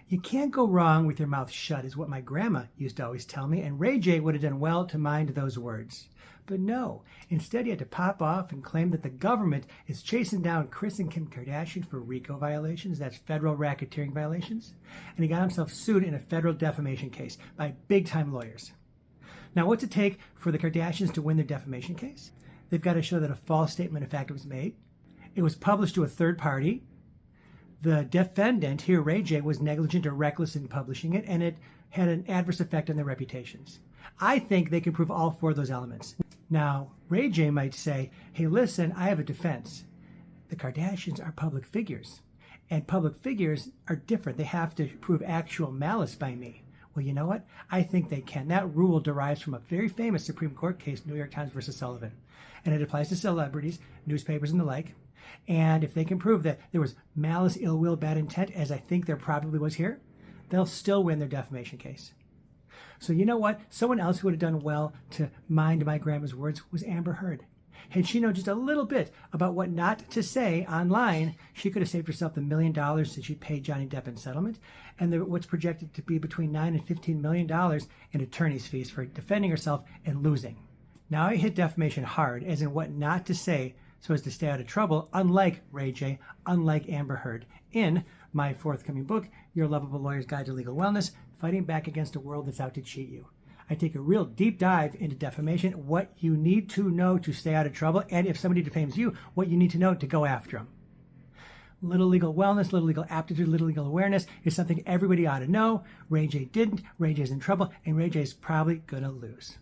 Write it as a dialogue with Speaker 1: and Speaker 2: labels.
Speaker 1: You can't go wrong with your mouth shut is what my grandma used to always tell me, and Ray J would have done well to mind those words. But no, instead he had to pop off and claim that the government is chasing down Kris and Kim Kardashian for RICO violations, that's federal racketeering violations, and he got himself sued in a federal defamation case by big-time lawyers. Now, what's it take for the Kardashians to win their defamation case? They've got to show that a false statement of fact was made. It was published to a third party. The defendant here, Ray J, was negligent or reckless in publishing it, and it had an adverse effect on their reputations. I think they can prove all four of those elements. Now, Ray J might say, hey, listen, I have a defense. The Kardashians are public figures, and public figures are different. They have to prove actual malice by me. Well, you know what? I think they can. That rule derives from a very famous Supreme Court case, New York Times versus Sullivan, and it applies to celebrities, newspapers, and the like. And if they can prove that there was malice, ill will, bad intent, as I think there probably was here, they'll still win their defamation case. So you know what? Someone else who would have done well to mind my grandma's words was Amber Heard. Had she known just a little bit about what not to say online, she could have saved herself the $1 million that she paid Johnny Depp in settlement, and what's projected to be between $9 and $15 million in attorney's fees for defending herself and losing. Now I hit defamation hard, as in what not to say so as to stay out of trouble, unlike Ray J, unlike Amber Heard, in my forthcoming book, Your Lovable Lawyer's Guide to Legal Wellness, Fighting Back Against a World That's Out to Cheat You. I take a real deep dive into defamation, what you need to know to stay out of trouble, and if somebody defames you, what you need to know to go after them. Little legal wellness, little legal aptitude, little legal awareness is something everybody ought to know. Ray J didn't, Ray J's in trouble, and Ray J's probably gonna lose.